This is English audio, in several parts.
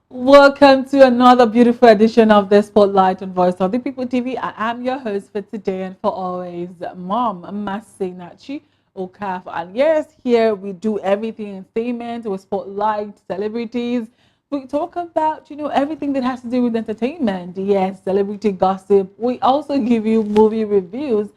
Welcome to another beautiful edition of the Spotlight on Voice of the People TV. I am your host for today and for always, Mom Masinachi Okaf. And yes, here we do everything entertainment with spotlight celebrities. We talk about, everything that has to do with entertainment. Yes, celebrity gossip. We also give you movie reviews.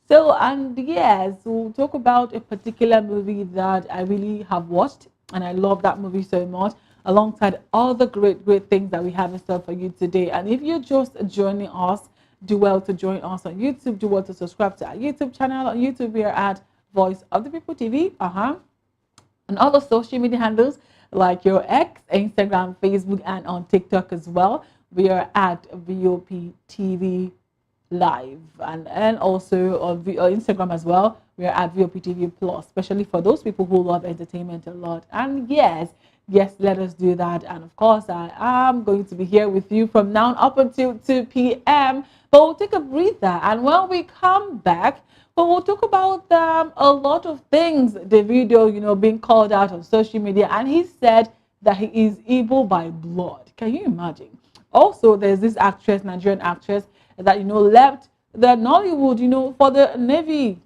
So, and yes, we'll talk about a particular movie that I really have watched, and I love that movie so much, alongside all the great things that we have in store for you today. And if you're just joining us, do well to join us on YouTube. Do well to subscribe to our YouTube channel. On YouTube, we are at Voice of the People TV. And all the social media handles like your X, Instagram, Facebook, and on TikTok as well. We are at VOP TV Live, and also on Instagram as well. We are at VOP TV Plus, especially for those people who love entertainment a lot. And yes, let us do that. And of course, I am going to be here with you from now up until 2 p.m. But we'll take a breather, and when we come back, but we'll talk about a lot of things. The video, being called out on social media, and he said that he is evil by blood. Can you imagine? Also, there's this actress, Nigerian actress, that left the Nollywood, for the Navy.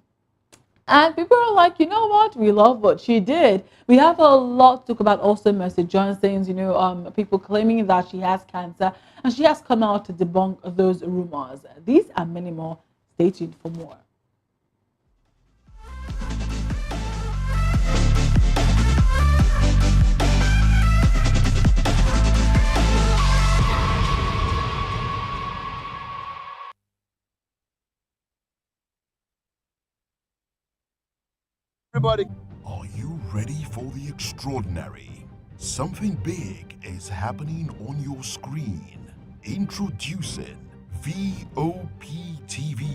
And people are like, you know what? We love what she did. We have a lot to talk about. Also, Mercy Johnson's, people claiming that she has cancer, and she has come out to debunk those rumors. These and many more. Stay tuned for more. Everybody, are you ready for the extraordinary? Something big is happening on your screen. Introducing VOP TV,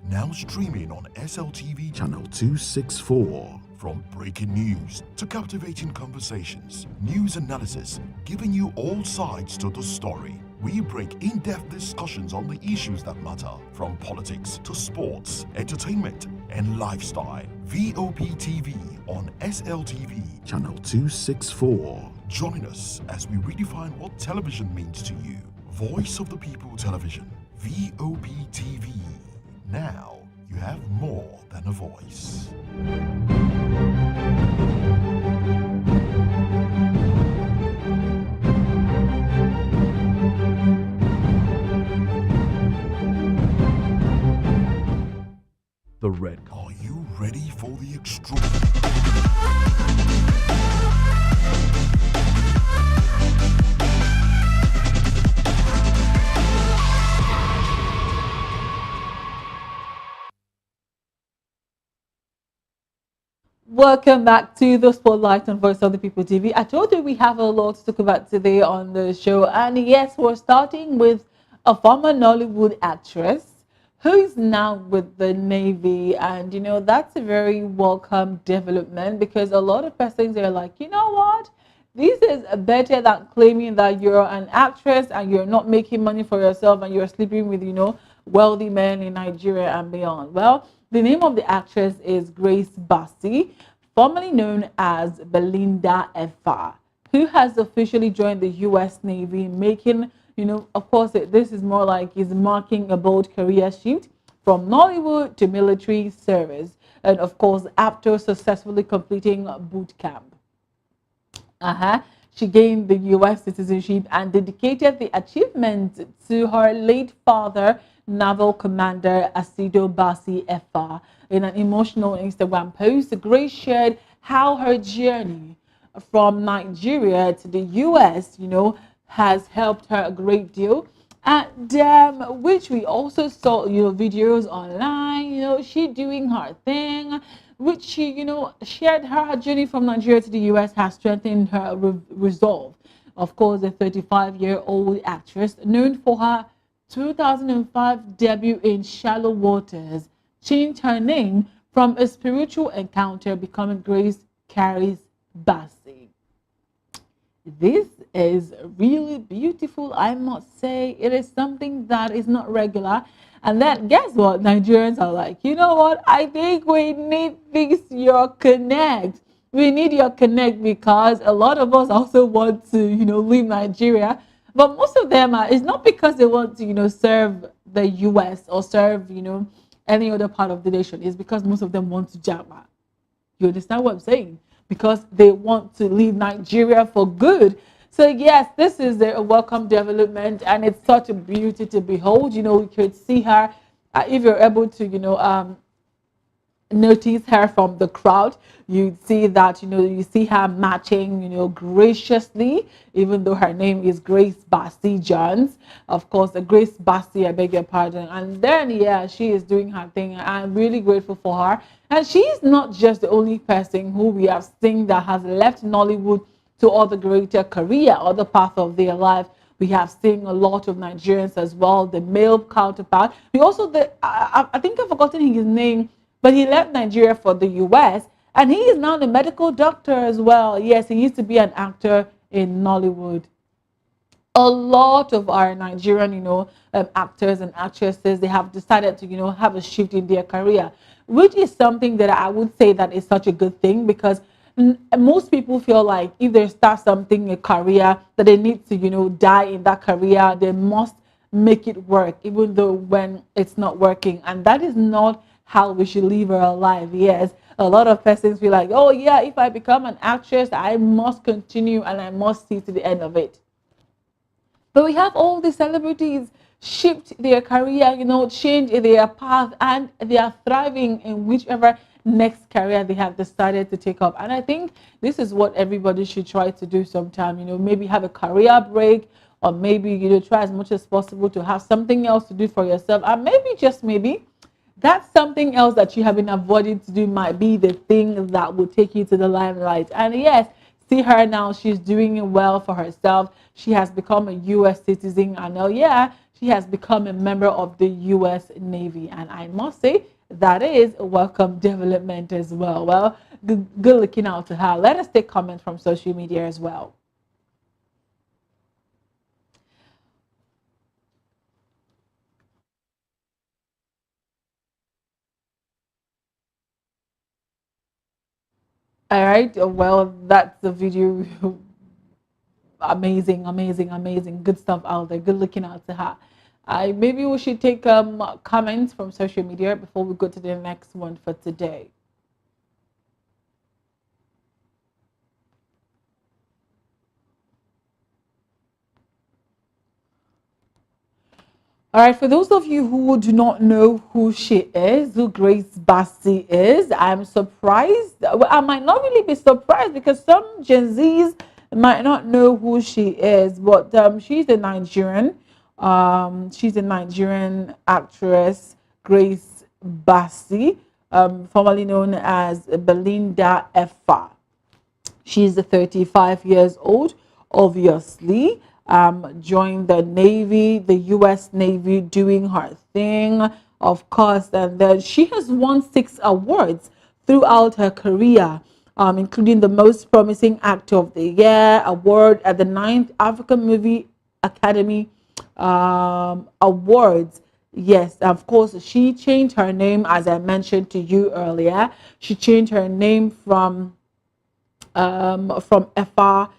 now streaming on SLTV channel 264. From breaking news to captivating conversations, news analysis, giving you all sides to the story. We break in-depth discussions on the issues that matter, from politics to sports, entertainment, and lifestyle. VOP TV on SLTV channel 264. Join us as we redefine what television means to you. Voice of the People Television, VOP TV. Now you have more than a voice. The red. Are you ready for the extraordinary? Welcome back to the Spotlight on Voice of the People TV. I told you we have a lot to talk about today on the show. And yes, we're starting with a former Nollywood actress who is now with the Navy. And, that's a very welcome development, because a lot of persons are like, you know what? This is better than claiming that you're an actress and you're not making money for yourself and you're sleeping with, wealthy men in Nigeria and beyond. Well, the name of the actress is Grace Bassi, formerly known as Belinda Effa, who has officially joined the U.S. Navy, making, of course, this is more like he's marking a bold career shift from Nollywood to military service. And of course, after successfully completing boot camp. She gained the U.S. citizenship and dedicated the achievement to her late father, Naval Commander Asido Basi Effa. In an emotional Instagram post, Grace shared how her journey from Nigeria to the U.S., has helped her a great deal. And which we also saw, videos online, she doing her thing, which she, shared her journey from Nigeria to the U.S. has strengthened her resolve. Of course, the 35-year-old actress, known for her 2005 debut in Shallow Waters, changed her name from a spiritual encounter, becoming Grace Carries Bassi. This is really beautiful, I must say. It is something that is not regular. And then guess what? Nigerians are like, you know what? I think we need this your connect. We need your connect because a lot of us also want to, leave Nigeria. But most of them are, it's not because they want to, serve the US or serve, any other part of the nation. It's because most of them want to jump out. You understand what I'm saying? Because they want to leave Nigeria for good. So yes, this is a welcome development, and it's such a beauty to behold. We could see her if you're able to, notice her from the crowd. You see that, you see her matching, graciously, even though her name is Grace Bassi Jones. Of course, Grace Bassi, I beg your pardon. And then, yeah, she is doing her thing. I'm really grateful for her. And she's not just the only person who we have seen that has left Nollywood to other greater career, other path of their life. We have seen a lot of Nigerians as well, the male counterpart. We also, I think I've forgotten his name, but he left Nigeria for the US, and he is now the medical doctor as well. Yes, he used to be an actor in Nollywood. A lot of our Nigerian, actors and actresses, they have decided to, have a shift in their career, which is something that I would say that is such a good thing because most people feel like if they start something, a career, that they need to, die in that career. They must make it work, even though when it's not working. And that is not how we should live our life. Yes, a lot of persons feel like, oh yeah, if I become an actress, I must continue and I must see to the end of it. But we have all these celebrities shift their career, change their path, and they are thriving in whichever next career they have decided to take up. And I think this is what everybody should try to do sometime, maybe have a career break, or maybe, try as much as possible to have something else to do for yourself. And maybe, just maybe, that's something else that you have been avoiding to do might be the thing that will take you to the limelight. And yes, see her now, she's doing well for herself. She has become a US citizen, and yeah, she has become a member of the US Navy. And I must say that is a welcome development as well. Well, good looking out to her. Let us take comments from social media as well. All right, well, that's the video. Amazing, amazing, amazing. Good stuff out there. Good looking out to her. Maybe we should take comments from social media before we go to the next one for today. All right, for those of you who do not know who she is, who Grace Bassi is, I'm surprised. Well, I might not really be surprised because some Gen Zs might not know who she is, but she's a Nigerian actress, Grace Bassi, formerly known as Belinda Effa. She's 35 years old, obviously. Joined the Navy, the US Navy, doing her thing, of course. And then she has won 6 awards throughout her career, including the Most Promising Actor of the Year award at the 9th African Movie Academy Awards. Yes, of course, she changed her name, as I mentioned to you earlier. She changed her name from Effa.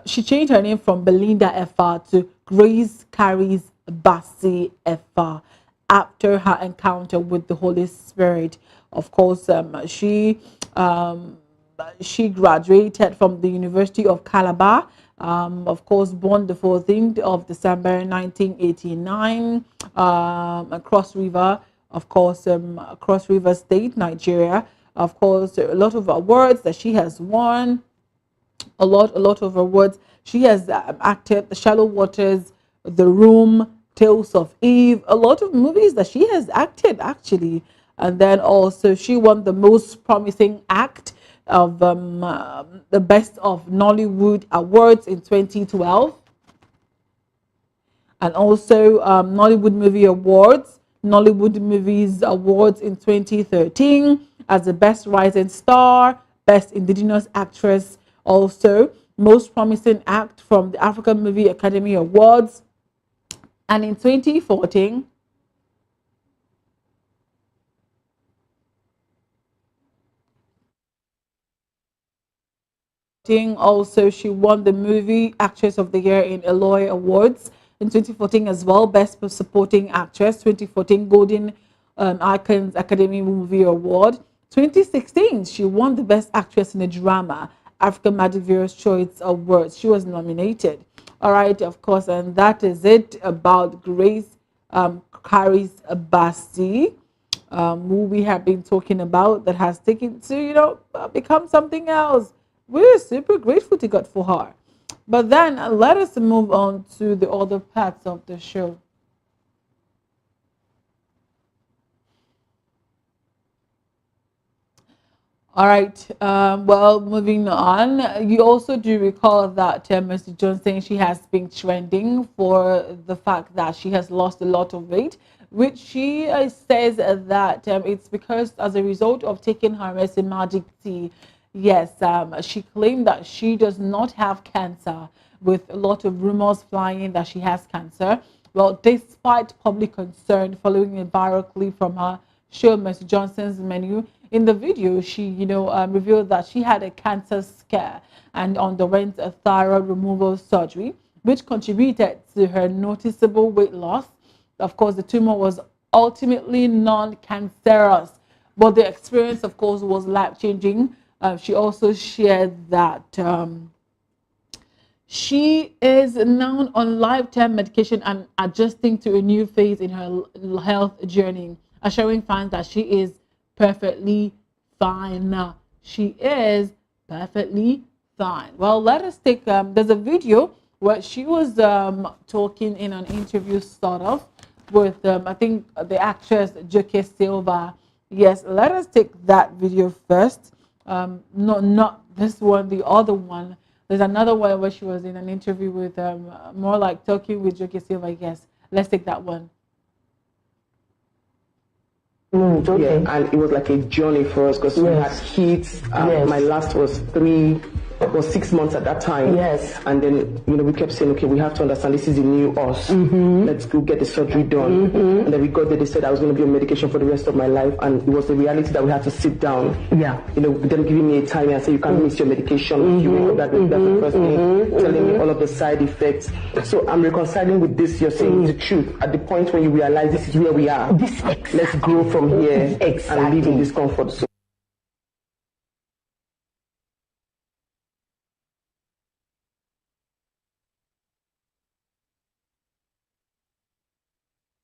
She changed her name from Belinda Effa to Grace Carries Bassi Effa after her encounter with the Holy Spirit. Of course, um, she graduated from the University of Calabar. Of course, born the 14th of December 1989, across River, of course, Cross River State, Nigeria. Of course, a lot of awards that she has won, a lot of awards. She has acted The Shallow Waters, The Room, Tales of Eve, a lot of movies that she has acted actually. And then also she won the Most Promising Act of the Best of Nollywood Awards in 2012, and also Nollywood Movie Awards, Nollywood Movies Awards in 2013 as the Best Rising Star, Best Indigenous Actress, also Most Promising Act from the African Movie Academy Awards. And in 2014, Also, she won the Movie Actress of the Year in Eloy Awards in 2014 as well, Best Supporting Actress, 2014 Golden Icons Academy Movie Award. 2016, she won the Best Actress in a Drama, African Magic Viewers Choice Awards. She was nominated. All right, of course, and that is it about Grace Caris Basti, who we have been talking about, that has taken to, become something else. We're super grateful to God for her. But then let us move on to the other parts of the show. All right. Well, moving on, you also do recall that Mr. Johnson, she has been trending for the fact that she has lost a lot of weight, which she says that it's because as a result of taking her Mercy Magic tea. Yes, she claimed that she does not have cancer, with a lot of rumors flying that she has cancer. Well, despite public concern following a viral clip from her show, Mr. Johnson's Menu, in the video, she, revealed that she had a cancer scare and underwent a thyroid removal surgery, which contributed to her noticeable weight loss. Of course, the tumor was ultimately non-cancerous, but the experience, of course, was life-changing. She also shared that she is now on lifetime medication and adjusting to a new phase in her health journey, assuring fans that she is perfectly fine. She is perfectly fine. Well, let us take, there's a video where she was talking in an interview, sort of, with, I think, the actress Joke Silva. Yes, let us take that video first. Not this one, the other one. There's another one where she was in an interview with more like talking with Joke Silva. Yes, let's take that one. Okay. Yeah, and it was like a journey for us because we had kids. My last was 6 months at that time. Yes. And then, we kept saying, okay, we have to understand this is the new us. Let's go get the surgery done. And then we got there, they said I was going to be on medication for the rest of my life. And it was the reality that we had to sit down. Yeah. Them giving me a time and say, you can't miss your medication. You wake up, that's the first thing, telling me all of the side effects. So I'm reconciling with this. You're saying the truth. At the point when you realize this is where we are. Let's grow from here and live in this comfort zone.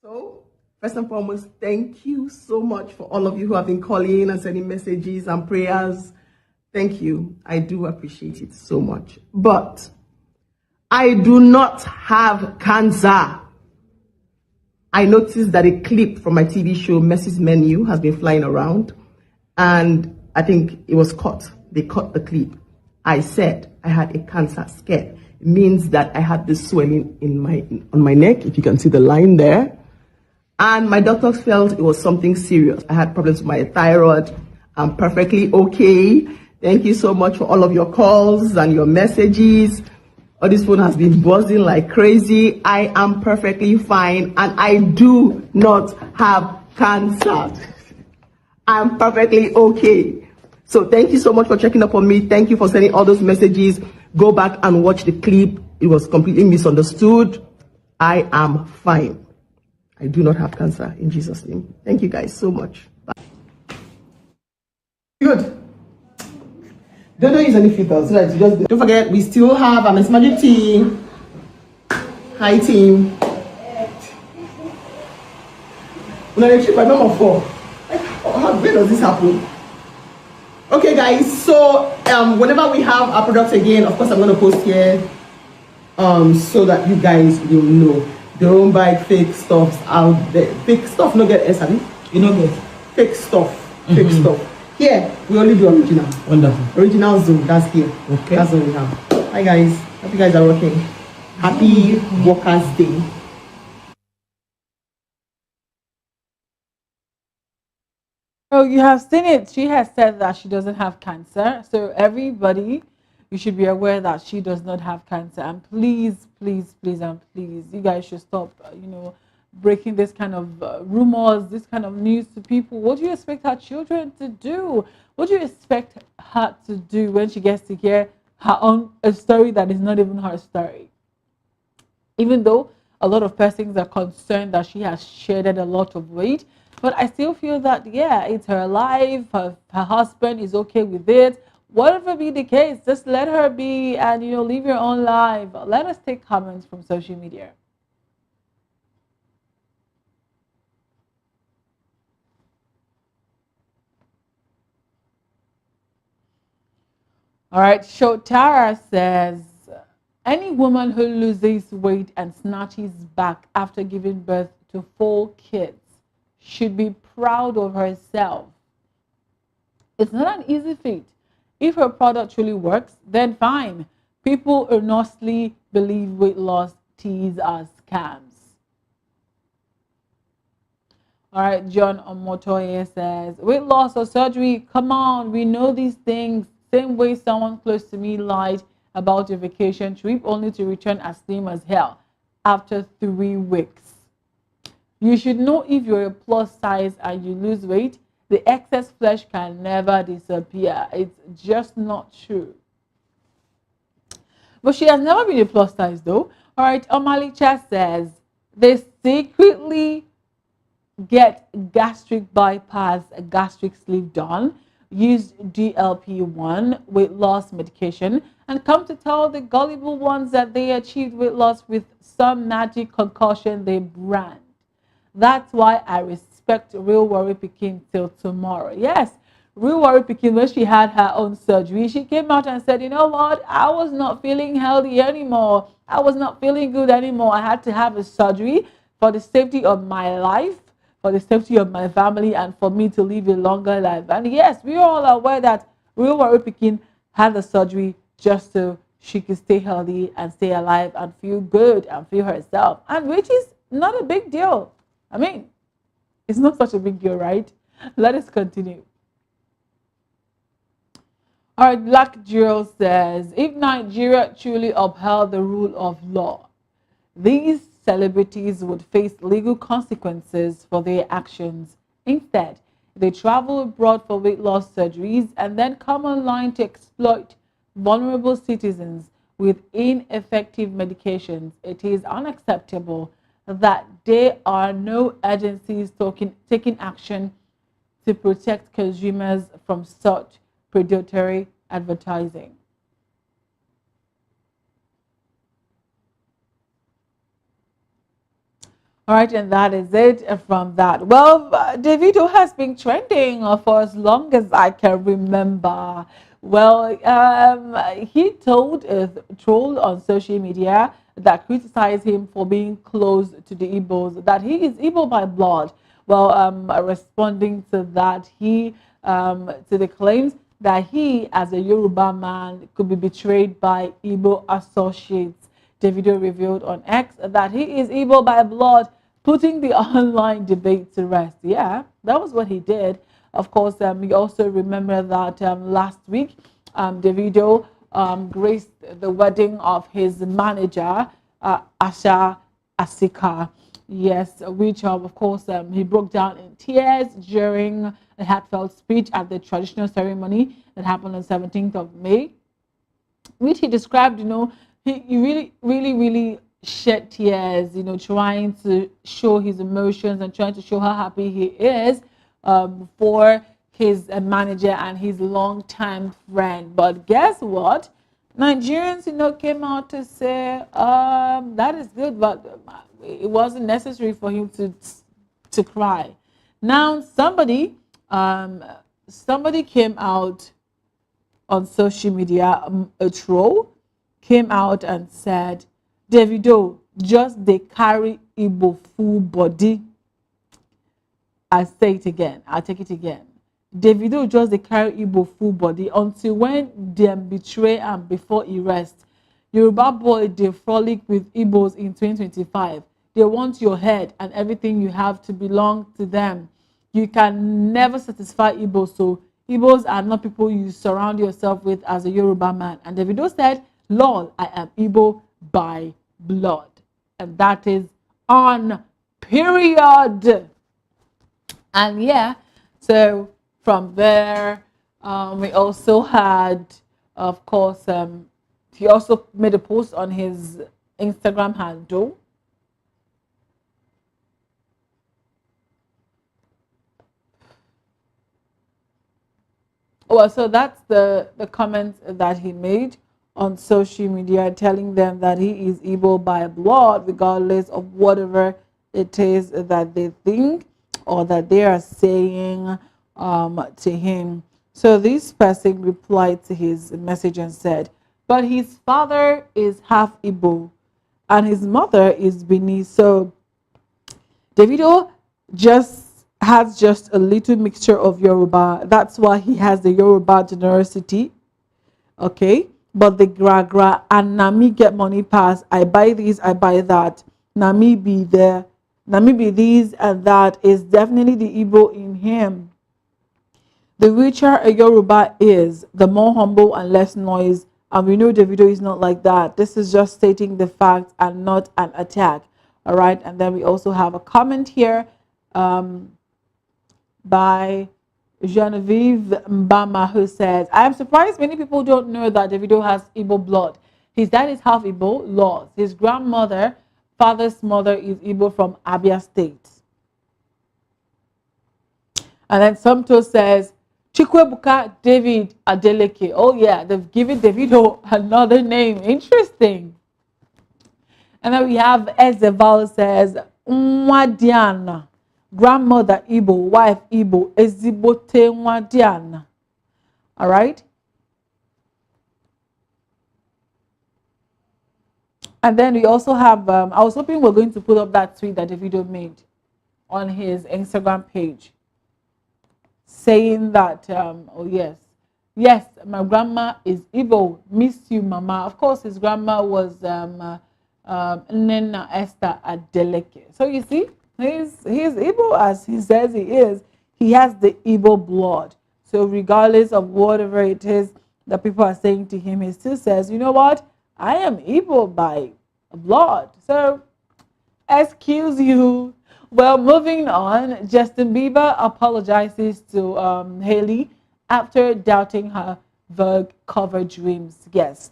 So, first and foremost, thank you so much for all of you who have been calling and sending messages and prayers. Thank you. I do appreciate it so much. But I do not have cancer. I noticed that a clip from my TV show, Messi's Menu, has been flying around. And I think it was cut. They cut the clip. I said I had a cancer scare. It means that I had this swelling on my neck, if you can see the line there. And my doctors felt it was something serious. I had problems with my thyroid. I'm perfectly okay. Thank you so much for all of your calls and your messages. Oh, this phone has been buzzing like crazy. I am perfectly fine and I do not have cancer. I'm perfectly okay. So thank you so much for checking up on me. Thank you for sending all those messages. Go back and watch the clip. It was completely misunderstood. I am fine. I do not have cancer in Jesus' name. Thank you guys so much. Bye. Good. Don't use any filters. Right, don't forget, we still have a Miss Magic team. Hi team. By number 4. Where does this happen? Okay guys, so whenever we have our products again, of course I'm going to post here so that you guys will know. Don't buy fake stuffs out there. Fake stuff no get SRE. You know get fake stuff. Fake stuff. Here we only do original. Wonderful. Original Zoom. That's here. Okay. That's what we have. Hi guys. Hope you guys are working. Happy Workers' Day. Oh, you have seen it. She has said that she doesn't have cancer. So everybody, you should be aware that she does not have cancer. And please, please, please, and please, you guys should stop, breaking this kind of rumors, this kind of news to people. What do you expect her children to do? What do you expect her to do when she gets to hear her own a story that is not even her story. Even though a lot of persons are concerned that she has shedded a lot of weight, but I still feel that, yeah, it's her life, her husband is okay with it. Whatever be the case, just let her be and, live your own life. Let us take comments from social media. All right, Shotara says, any woman who loses weight and snatches back after giving birth to 4 kids should be proud of herself. It's not an easy feat. If her product truly works, then fine. People earnestly believe weight loss teas are scams. All right, John Omotoye says, weight loss or surgery? Come on, we know these things. Same way someone close to me lied about a vacation trip only to return as slim as hell after 3 weeks. You should know if you're a plus size and you lose weight, the excess flesh can never disappear. It's just not true. But she has never been a plus size though. All right, Omalicha says, they secretly get gastric bypass, gastric sleeve done, use GLP-1 weight loss medication, and come to tell the gullible ones that they achieved weight loss with some magic concoction they brand. That's why I respect Real Worry Pikin till tomorrow. Yes, Real Worry Pikin, when she had her own surgery, she came out and said, you know what, I was not feeling healthy anymore. I was not feeling good anymore. I had to have a surgery for the safety of my life, for the safety of my family, and for me to live a longer life. And yes, we are all aware that Real Worry Pikin had the surgery just so she could stay healthy and stay alive and feel good and feel herself, and which is not a big deal. I mean, it's not such a big deal, right? Let us continue. All right, Black Jewel says, if Nigeria truly upheld the rule of law, these celebrities would face legal consequences for their actions. Instead, they travel abroad for weight loss surgeries and then come online to exploit vulnerable citizens with ineffective medications. It is unacceptable that there are no agencies taking action to protect consumers from such predatory advertising. All right, and that is it from that. Well, Davido has been trending for as long as I can remember. Well, he told a troll on social media that criticized him for being close to the Igbos that he is Igbo by blood. Well, responding to that, he to the claims that he, as a Yoruba man, could be betrayed by Igbo associates. Davido revealed on X that he is Igbo by blood, putting the online debate to rest. Yeah, that was what he did. Of course, we also remember that last week, Davido graced the wedding of his manager, Asake. Yes, which of course he broke down in tears during a heartfelt speech at the traditional ceremony that happened on 17th of May, which he described, he really shed tears, trying to show his emotions and trying to show how happy he is for his manager and his longtime friend. But guess what? Nigerians, came out to say that is good, but it wasn't necessary for him to cry. Now somebody came out on social media, a troll came out and said, Davido just they carry Igbo full body. I say it again. I'll take it again. Davido just they carry Igbo full body until when them betray and before he rest. Yoruba boy they frolic with Igbos in 2025. They want your head and everything you have to belong to them. You can never satisfy Igbos, so Igbos are not people you surround yourself with as a Yoruba man. And Davido said, Lord, I am Igbo by blood. And that is on period. And yeah, so from there, we also had Of course, he also made a post on his Instagram handle. Well, so that's the comment that he made on social media, telling them that he is Igbo by blood, regardless of whatever it is that they think or that they are saying to him. So this person replied to his message and said, "But his father is half Igbo, and his mother is Benin. So Davido just has a little mixture of Yoruba. That's why he has the Yoruba generosity. Okay, but the gra and Nami get money pass. I buy this, I buy that. Nami be there, Nami be this and that is definitely the Igbo in him. The richer a Yoruba is, the more humble and less noise. And we know Davido is not like that. This is just stating the facts and not an attack. All right. And then we also have a comment here by Genevieve Mbama, who says, "I am surprised many people don't know that Davido has Igbo blood. His dad is half Igbo, Laws. His grandmother, father's mother, is Igbo from Abia State." And then Somto says, Chikwebuka David Adeleke. Oh yeah, they've given Davido another name. Interesting. And then we have Ezeval says, Nwadiana, grandmother Igbo, wife Igbo, Ezibote Nwadiana. All right. And then we also have, I was hoping we're going to put up that tweet that Davido made on his Instagram page, saying that, oh yes, my grandma is Igbo, miss you, mama. Of course, his grandma was Nena Esther Adeleke. So you see, he's Igbo as he says he is. He has the Igbo blood. So regardless of whatever it is that people are saying to him, he still says, you know what? I am Igbo by blood. So excuse you. Well, moving on, Justin Bieber apologizes to Hailey after doubting her Vogue cover dreams. Yes,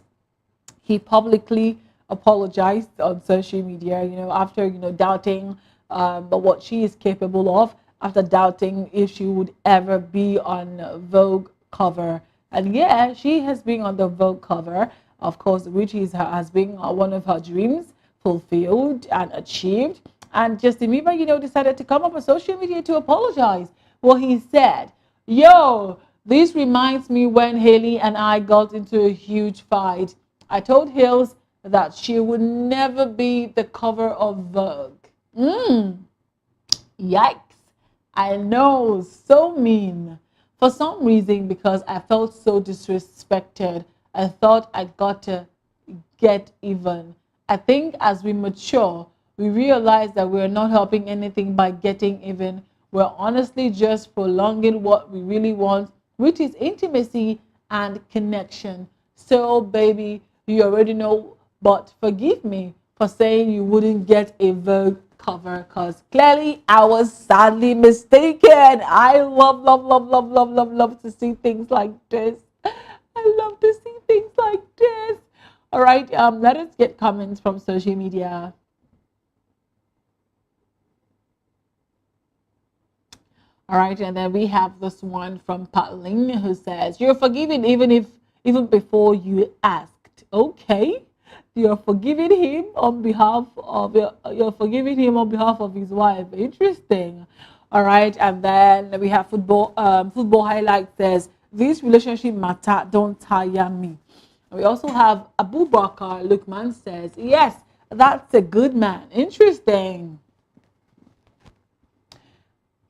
he publicly apologized on social media, after, doubting what she is capable of, after doubting if she would ever be on Vogue cover. And yeah, she has been on the Vogue cover, of course, which has been one of her dreams fulfilled and achieved. And Justin Bieber, decided to come up on social media to apologize. Well, he said, yo, this reminds me when Hailey and I got into a huge fight. I told Hills that she would never be the cover of Vogue. Yikes. I know, so mean. For some reason, because I felt so disrespected, I thought I got to get even. I think as we mature, we realize that we're not helping anything by getting even. We're honestly just prolonging what we really want, which is intimacy and connection. So, baby, you already know, but forgive me for saying you wouldn't get a Vogue cover, because clearly I was sadly mistaken. I love to see things like this. I love to see things like this. All right, let us get comments from social media. All right, and then we have this one from Patlin, who says, "You're forgiven even before you asked." Okay, you're forgiving him on behalf of his wife. Interesting. All right, and then we have football highlight says, "This relationship matter, don't tire me." We also have Abu Bakar Lukman says, "Yes, that's a good man." Interesting.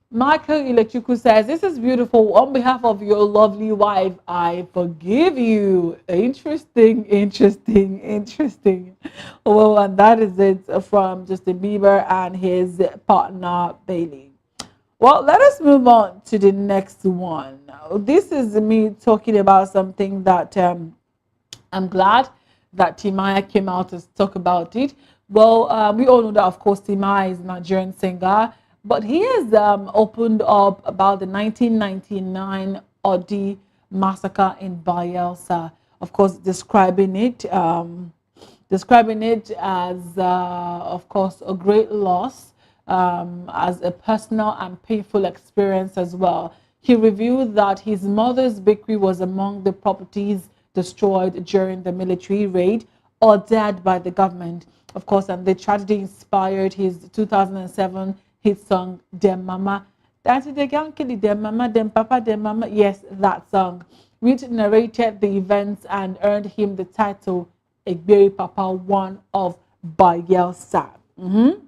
Michael Ilechuku says, "This is beautiful. On behalf of your lovely wife, I forgive you." Interesting. Well, and that is it from Justin Bieber and his partner, Bailey. Well, let us move on to the next one. This is me talking about something that I'm glad that Timaya came out to talk about it. Well, we all know that, of course, Timaya is a Nigerian singer, but he has opened up about the 1999 Odi massacre in Bayelsa. of course, describing it as, of course, a great loss, as a personal and painful experience as well. He revealed that his mother's bakery was among the properties destroyed during the military raid ordered by the government. Of course, and the tragedy inspired his 2007 hit song, Dem Mama. That's it, they can't kill it, Dem Mama, Dem Papa, Dem Mama. Yes, that song, which narrated the events and earned him the title Egberi Papa, one of Bayelsa. And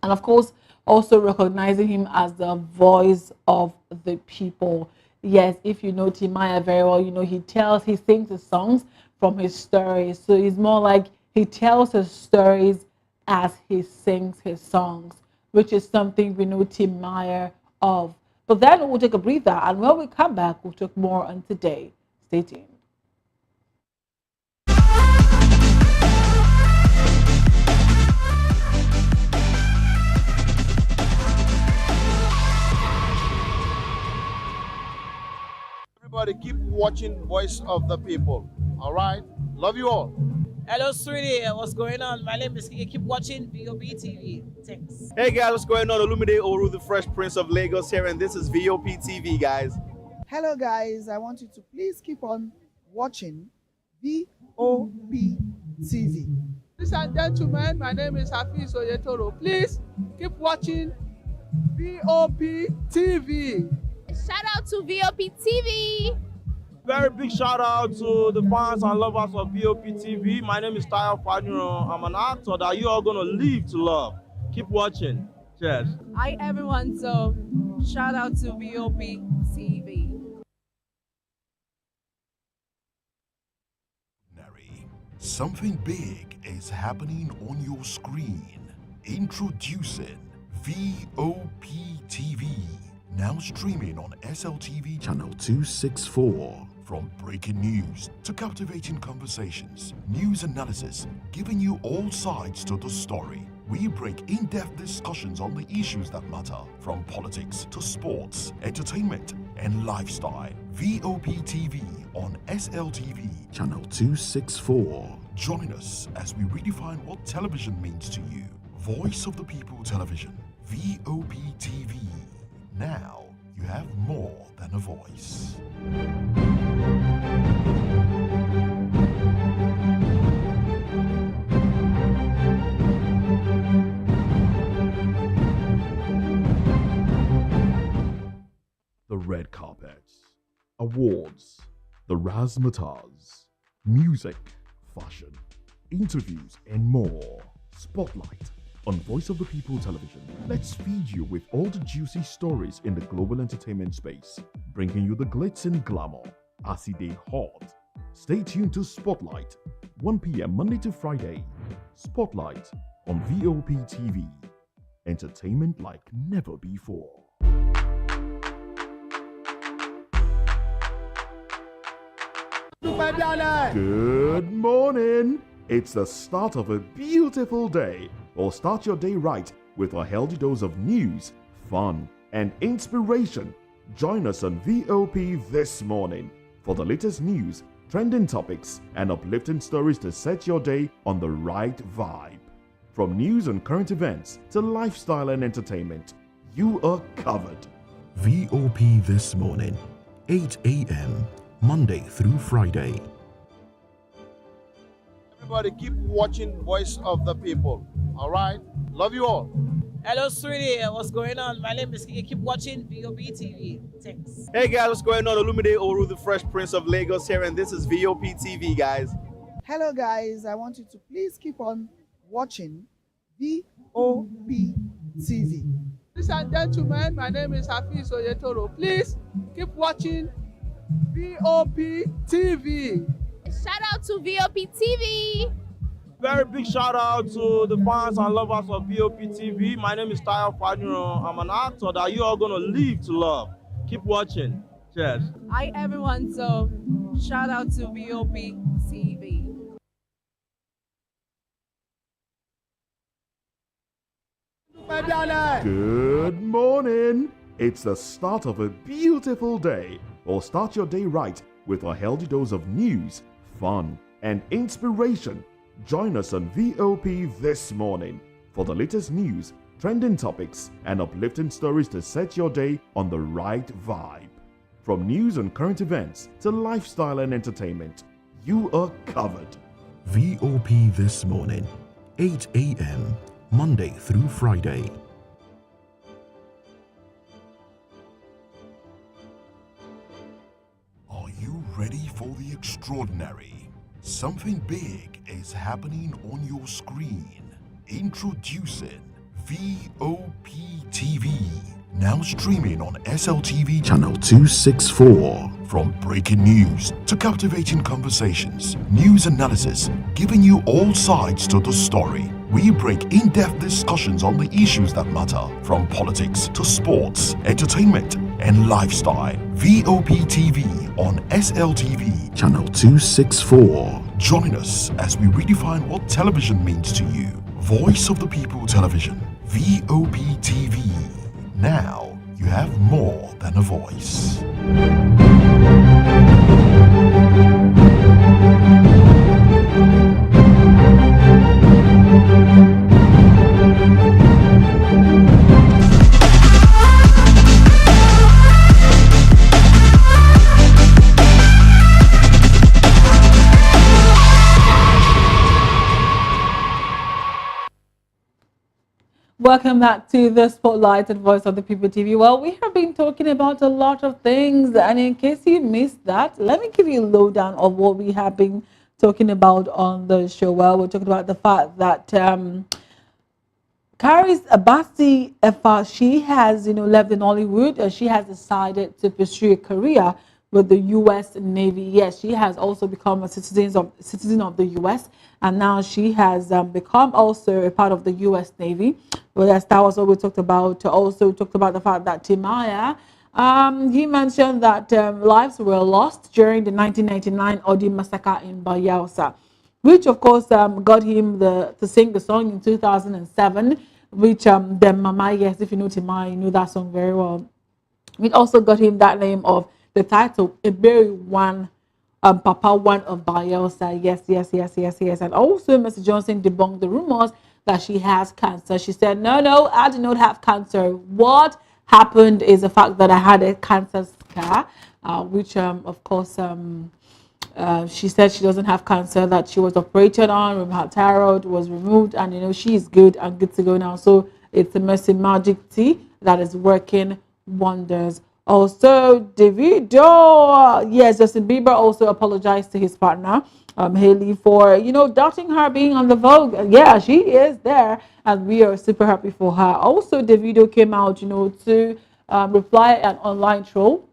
of course, also recognizing him as the voice of the people. Yes, if you know Timaya very well, you know he sings his songs from his stories. So he's more like he tells his stories as he sings his songs, which is something we know Timaya of. But then we'll take a breather, and when we come back, we'll talk more on today. Stay tuned. Everybody keep watching Voice of the People. All right? Love you all. Hello, sweetie. What's going on? My name is Kiki. Keep watching VOB TV. Thanks. Hey guys, what's going on? Olumide Oru, the Fresh Prince of Lagos here, and this is VOP TV, guys. Hello guys, I want you to please keep on watching VOP TV. Ladies and gentlemen, my name is Hafiz Oyetoro. Please keep watching VOP TV. Shout out to VOP TV. Very big shout out to the fans and lovers of VOP TV. My name is Tayo Faduro. I'm an actor that you are going to live to love. Keep watching. Cheers. Hi everyone, so shout out to VOP TV. Something big is happening on your screen. Introducing VOP TV. Now streaming on SLTV channel 264. From breaking news to captivating conversations, news analysis, giving you all sides to the story. We break in-depth discussions on the issues that matter, from politics to sports, entertainment, and lifestyle. VOP TV on SLTV channel 264. Join us as we redefine what television means to you. Voice of the People Television, VOP TV. Now you have more than a voice. The red carpets, awards, the razzmatazz, music, fashion, interviews, and more. Spotlight on Voice of the People Television. Let's feed you with all the juicy stories in the global entertainment space, bringing you the glitz and glamour as it is hot. Stay tuned to Spotlight, 1 p.m. Monday to Friday. Spotlight on VOP TV. Entertainment like never before. Good morning. It's the start of a beautiful day. Or start your day right with a healthy dose of news, fun, and inspiration. Join us on VOP this morning for the latest news, trending topics, and uplifting stories to set your day on the right vibe. From news and current events to lifestyle and entertainment, you are covered. VOP this morning, 8 a.m. Monday through Friday. Everybody keep watching Voice of the People. All right? Love you all. Hello, sweetie. What's going on? My name is Kiki. Keep watching VOB TV. Thanks. Hey guys, what's going on? Olumide Oru, the Fresh Prince of Lagos here, and this is VOP TV, guys. Hello guys, I want you to please keep on watching VOP TV. Ladies and gentlemen, my name is Hafiz Oyetoro. Please keep watching VOP TV. Shout out to VOP TV. Very big shout out to the fans and lovers of VOP TV. My name is Tayo Faduro. I'm an actor that you are going to live to love. Keep watching. Cheers. Hi everyone, so shout out to VOP TV. Good morning. It's the start of a beautiful day. Or start your day right with a healthy dose of news, fun, and inspiration. Join us on VOP this morning for the latest news, trending topics, and uplifting stories to set your day on the right vibe. From news and current events to lifestyle and entertainment, you are covered. VOP This Morning, 8 a.m., Monday through Friday. Are you ready for the extraordinary? Something big is happening on your screen. Introducing VOP TV. Now streaming on SLTV channel 264. From breaking news to captivating conversations, news analysis, giving you all sides to the story. We break in-depth discussions on the issues that matter, from politics to sports, entertainment, and lifestyle. VOP TV on SLTV channel 264. Join us as we redefine what television means to you. Voice of the People Television, VOP TV. Now you have more than a voice. Welcome back to the Spotlight and Voice of the People TV. Well, we have been talking about a lot of things, and in case you missed that, let me give you a lowdown of what we have been talking about on the show. Well, we're talking about the fact that Carrie's Abasi Efa, she has, left in Hollywood, and she has decided to pursue a career with the U.S. Navy. Yes, she has also become a citizen of the U.S., and now she has become also a part of the U.S. Navy. Well, yes, that was what we talked about. Also talked about the fact that Timaya, he mentioned that lives were lost during the 1999 Odi massacre in Bayelsa, which of course got him to sing the song in 2007, which the Mama, yes, if you know Timaya, you know that song very well. It also got him that name of the title, Eberi One, Papa One of Bayelsa. Yes. And also, Mr. Johnson debunked the rumors that she has cancer. She said, no, I do not have cancer. What happened is the fact that I had a cancer scar, which, of course, she said she doesn't have cancer, that she was operated on, her thyroid was removed, and, she is good and good to go now. So it's a Mercy Magic tea that is working wonders. Also, Davido, yes, Justin Bieber also apologized to his partner, Haley, for, doubting her being on the Vogue. Yeah, she is there, and we are super happy for her. Also, Davido came out, to reply an online troll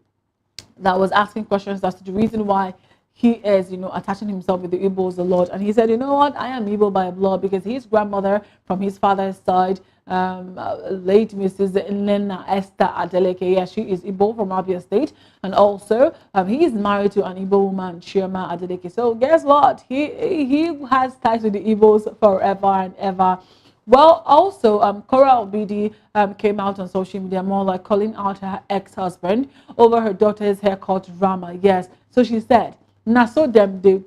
that was asking questions as to the reason why he is, attaching himself with the Igbos a lot. And he said, you know what, I am Igbo by blood, because his grandmother from his father's side, late Mrs. Nena Esther Adeleke, yeah, she is Igbo from Apio State, and also he is married to an Igbo woman, Chioma Adeleke. So guess what? He has ties with the Igbos forever and ever. Well, also, Cora Obidi came out on social media, more like calling out her ex-husband over her daughter's haircut drama. Yes, so she said, "Now, so them they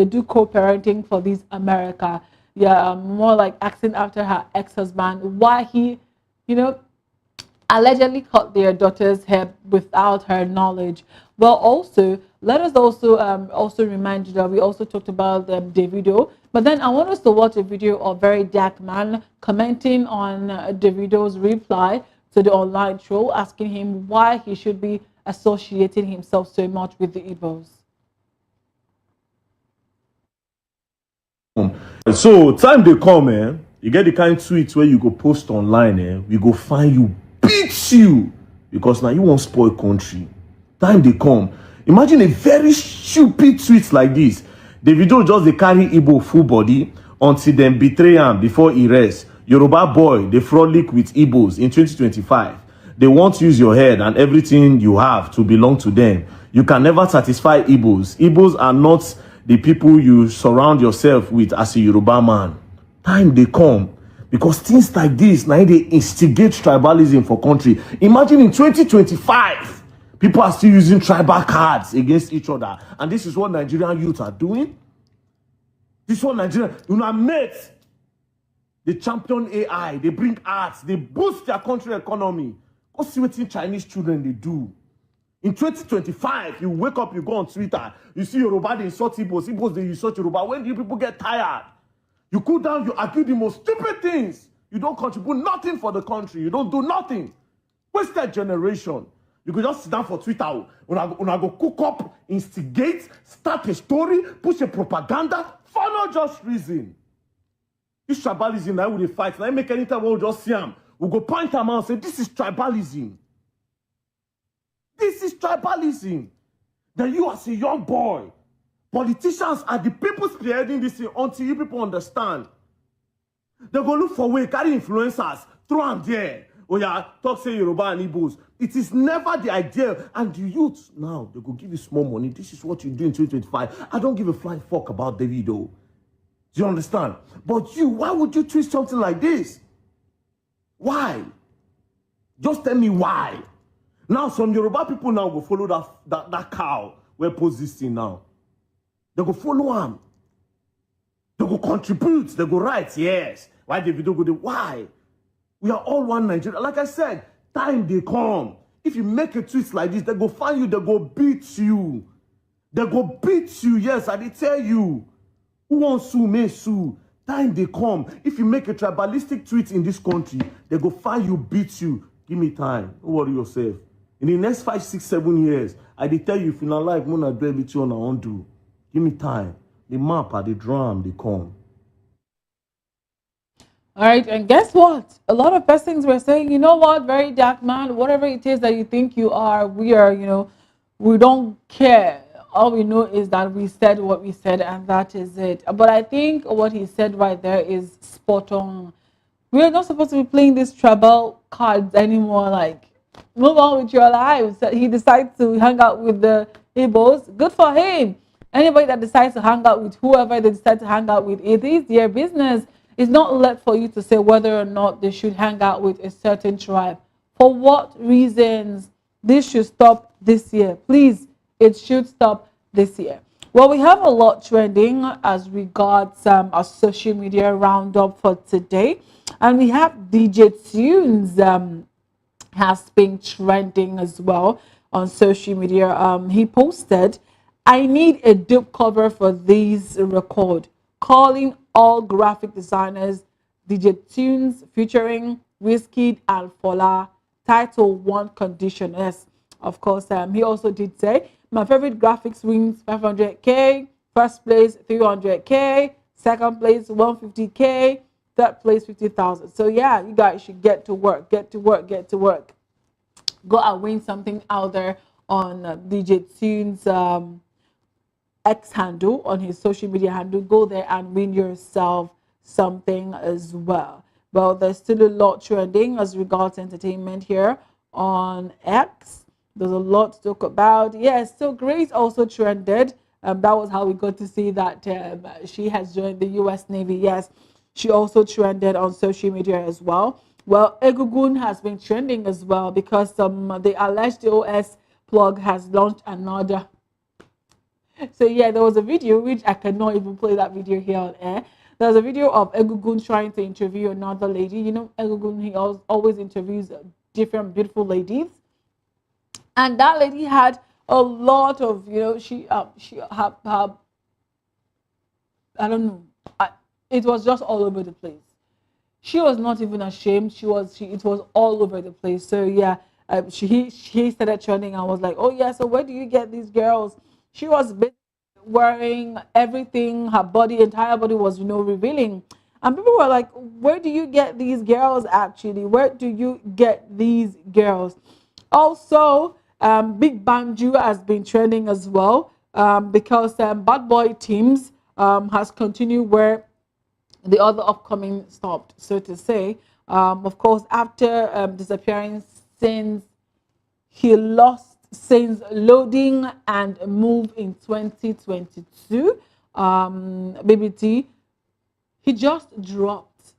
do co-parenting for this America." Yeah, more like asking after her ex-husband why he, allegedly cut their daughter's hair without her knowledge. Well, also, let us also remind you that we also talked about Davido, but then I want us to watch a video of Very Dark Man commenting on Davido's reply to the online troll, asking him why he should be associating himself so much with the Igbos. So time they come, you get the kind of tweets where you go post online, we go find you, beat you, because now you won't spoil country. Time they come. Imagine a very stupid tweet like this. Davido just they carry Igbo full body until them betray him before he rests. Yoruba boy, they frolic with Igbos in 2025. They want to use your head and everything you have to belong to them. You can never satisfy Igbos. Igbos are not the people you surround yourself with as a Yoruba man. Time they come. Because things like this, now they instigate tribalism for country. Imagine in 2025, People are still using tribal cards against each other. And this is what Nigerian youth are doing. This is what Nigerian, mates, they champion AI, they bring arts, they boost their country economy. Go see what Chinese children they do. In 2025, you wake up, you go on Twitter, you see Yoruba, they insult Igbos, Igbos, they insult Yoruba. When do you people get tired? You cool down, you argue the most stupid things. You don't contribute nothing for the country. You don't do nothing. Wasted generation. You could just sit down for Twitter. When I go cook up, instigate, start a story, push a propaganda for no just reason. This tribalism, now we fight. Now make any time we'll just see them. We'll go point them out and say, this is tribalism. This is tribalism. Then you as a young boy, politicians are the people spearheading this thing until you people understand. They go look for way, carry influencers, throw them there. Oh yeah, talk say Yoruba and Igbos. It is never the idea. And the youth, now, they go give you small money. This is what you do in 2025. I don't give a flying fuck about Davido. Do you understand? But you, why would you twist something like this? Why? Just tell me why. Now, some Yoruba people now go follow that cow where post this thing now. They go follow him. They go contribute. They go write, yes. Why the video go there? Why? We are all one Nigeria. Like I said, time they come. If you make a tweet like this, they go find you, they go beat you. They go beat you, yes, I did tell you. Who wants sue, may sue. Time they come. If you make a tribalistic tweet in this country, they go find you, beat you. Give me time. Don't worry yourself. In the next 5, 6, 7 years, I did tell you, if you're not like, I'm going to do everything on I want to. Give me time. The map at the drum, they come. All right, and guess what? A lot of persons were saying, you know what, very dark man, whatever it is that you think you are, we are, we don't care. All we know is that we said what we said, and that is it. But I think what he said right there is spot on. We are not supposed to be playing these tribal cards anymore. Like, move on with your lives. He decides to hang out with the Igbos. Good for him. Anybody that decides to hang out with whoever they decide to hang out with, it is their business. It's not left for you to say whether or not they should hang out with a certain tribe. For what reasons? This should stop this year. Please, it should stop this year. Well, we have a lot trending as regards our social media roundup for today. And we have DJ Tunes has been trending as well on social media. He posted, I need a dope cover for this record, calling all graphic designers. DJ Tunes featuring Wizkid and Fola, title One Condition. Yes, of course, he also did say, my favorite graphics wins 500k, first place 300k, second place 150k, third place 50,000. So yeah, you guys should get to work, get to work, get to work. Go and win something out there on DJ Tunes X handle, on his social media handle. Go there and win yourself something as well. Well, there's still a lot trending as regards entertainment here on X. There's a lot to talk about. Yes, so Grace also trended. That was how we got to see that she has joined the US Navy. Yes, she also trended on social media as well. Well, Egungun has been trending as well because the alleged OS plug has launched another. So yeah, there was a video which I cannot even play that video here on air. There's a video of Egungun trying to interview another lady. You know, Egungun, he always interviews different beautiful ladies. And that lady had a lot of, she had, I don't know, it was just all over the place. She was not even ashamed. It was all over the place. So yeah, he started trending and was like, oh yeah, so where do you get these girls? She was wearing everything, her entire body was, revealing. And people were like, where do you get these girls actually? Where do you get these girls? Also, Big Banju has been trending as well because Bad Boy Teams has continued where the other upcoming stopped, so to say. Of course, after disappearing since he lost since loading and move in 2022, BBT, he just dropped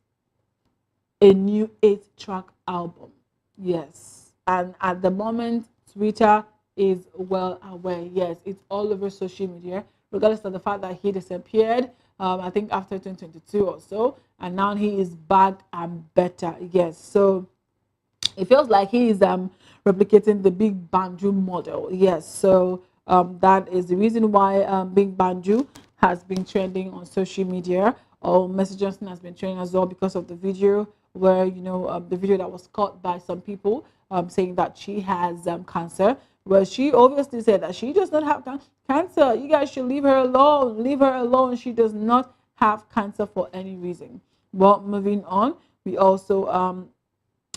a new 8-track album. Yes, and at the moment, Twitter is well aware. Yes, it's all over social media, regardless of the fact that he disappeared, I think after 2022 or so, and now he is back and better. Yes, so it feels like he is replicating the Big Banjo model. Yes, so that is the reason why Big Banjo has been trending on social media. Or Mercy Johnson has been trending as well because of the video where the video that was caught by some people saying that she has cancer. Well, she obviously said that she does not have cancer. You guys should leave her alone. Leave her alone. She does not have cancer for any reason. Well, moving on, we also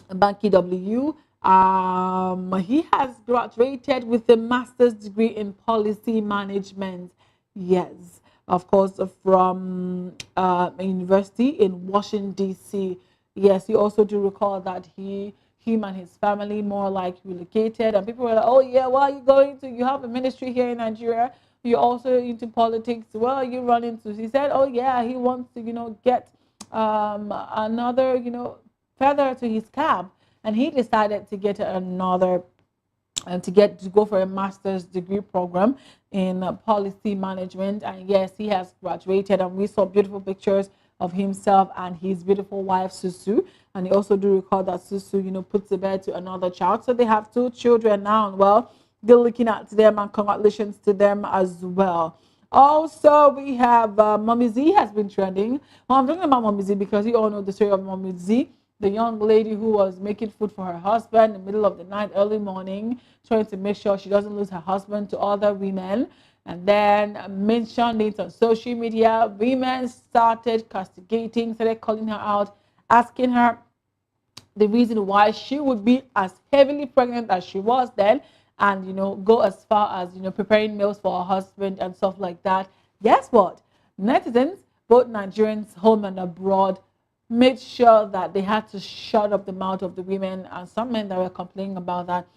Banky W. He has graduated with a master's degree in policy management. Yes, of course, from a university in Washington D.C. Yes, you also do recall that him and his family more like relocated, and people were like, "Oh yeah, where are you going to? You have a ministry here in Nigeria. You're also into politics. Where are you running to?" He said, "Oh yeah, he wants to, get another, feather to his cap," and he decided to get another and to go for a master's degree program in policy management. And yes, he has graduated, and we saw beautiful pictures of himself and his beautiful wife Susu. And he also do recall that Susu, puts to bed to another child, so they have 2 children now. And well, good looking at them, and congratulations to them as well. Also, we have Mommy Z has been trending. Well, I'm talking about Mommy Z because you all know the story of Mommy Z, the young lady who was making food for her husband in the middle of the night, early morning, trying to make sure she doesn't lose her husband to other women. And then mentioned it on social media. Women started castigating, started calling her out, asking her the reason why she would be as heavily pregnant as she was then, and go as far as preparing meals for her husband and stuff like that. Guess what? Netizens, both Nigerians home and abroad, made sure that they had to shut up the mouth of the women, and some men that were complaining about that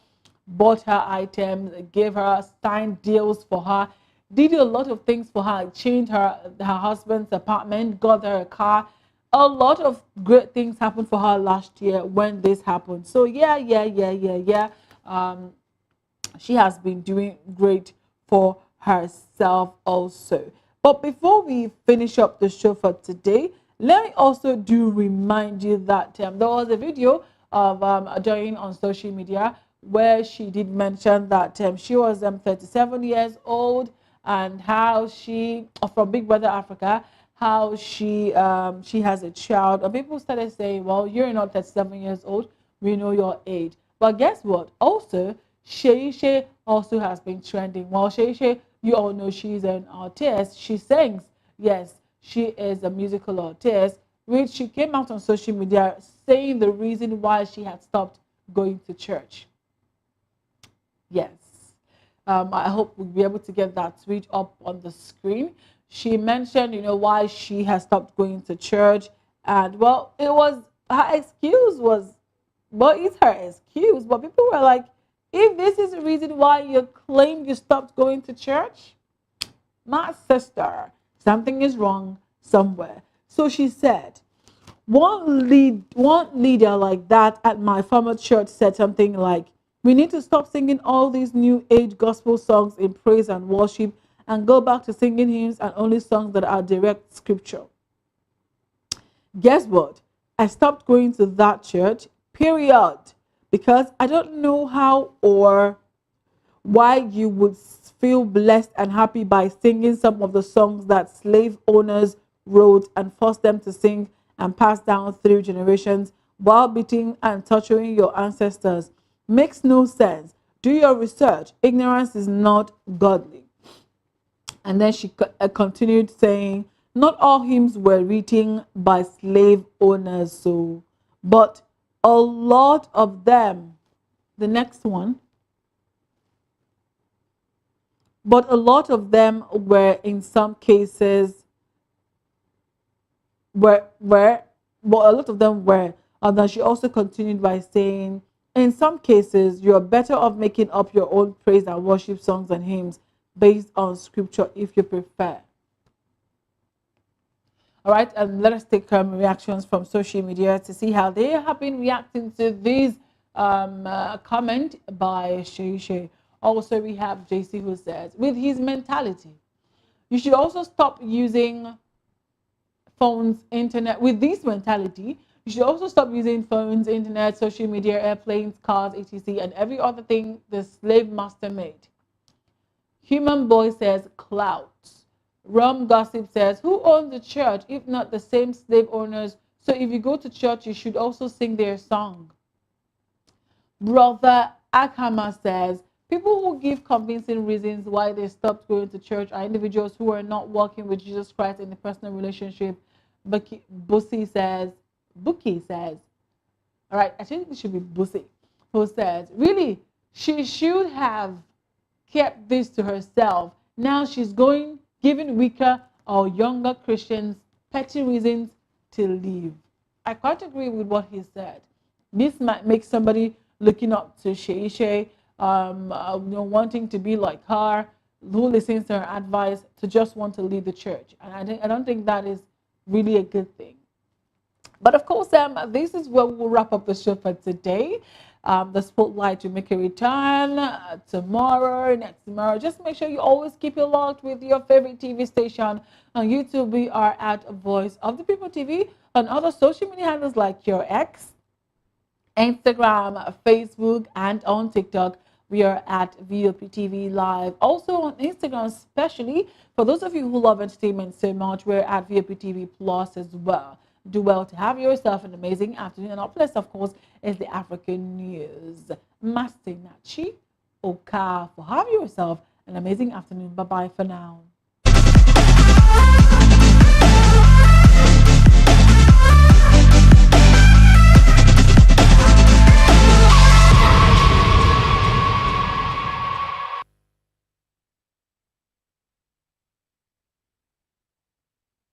bought her items, gave her, signed deals for her, did a lot of things for her, changed her husband's apartment, got her a car. A lot of great things happened for her last year when this happened. So yeah. She has been doing great for herself also. But before we finish up the show for today, let me also remind you that there was a video of Doreen on social media where she did mention that she was 37 years old, and how she, from Big Brother Africa, how she has a child. And people started saying, well, you're not 37 years old, we know your age. But guess what? Also, Sheishe also has been trending. Well, Sheishe, you all know she's an artist. She sings. Yes, she is a musical artist, which she came out on social media saying the reason why she had stopped going to church. Yes. I hope we'll be able to get that tweet up on the screen. She mentioned, why she has stopped going to church. And well, her excuse was, well, it's her excuse. But people were like, if this is the reason why you claim you stopped going to church, my sister, something is wrong somewhere. So she said, one leader like that at my former church said something like, we need to stop singing all these new age gospel songs in praise and worship and go back to singing hymns and only songs that are direct scripture. Guess what? I stopped going to that church, period, because I don't know how or why you would feel blessed and happy by singing some of the songs that slave owners wrote and forced them to sing and pass down through generations while beating and torturing your ancestors. Makes no sense. Do your research. Ignorance is not godly. And then she continued saying, not all hymns were written by slave owners, so, but a lot of them, the next one, but a lot of them were in some cases, but a lot of them were. And then she also continued by saying, in some cases, you're better off making up your own praise and worship songs and hymns based on scripture if you prefer. All right, and let us take reactions from social media to see how they have been reacting to this comment by Shay Shay. Also, we have JC who says, with his mentality, you should also stop using phones, internet. With this mentality, you should also stop using phones, internet, social media, airplanes, cars, etc., and every other thing the slave master made. Human Boy says, clout. Rum Gossip says, who owns the church if not the same slave owners? So if you go to church, you should also sing their song. Brother Akama says, people who give convincing reasons why they stopped going to church are individuals who are not walking with Jesus Christ in a personal relationship. Buki says, all right, I think it should be Busi, who says, really, she should have kept this to herself. Now she's giving weaker or younger Christians petty reasons to leave. I quite agree with what he said. This might make somebody looking up to Shay, wanting to be like her, who listens to her advice, to just want to leave the church. And I don't think that is really a good thing. But of course, this is where we'll wrap up the show for today. The spotlight will make a return tomorrow, next tomorrow. Just make sure you always keep it locked with your favorite TV station. On YouTube, we are at Voice of the People TV. On other social media handles like your X, Instagram, Facebook, and on TikTok, we are at VOP TV Live. Also on Instagram, especially for those of you who love entertainment so much, we're at VOP TV Plus as well. Do well to have yourself an amazing afternoon. And our place, of course, is the African News. Master Nachi Oka, for have yourself an amazing afternoon. Bye-bye for now.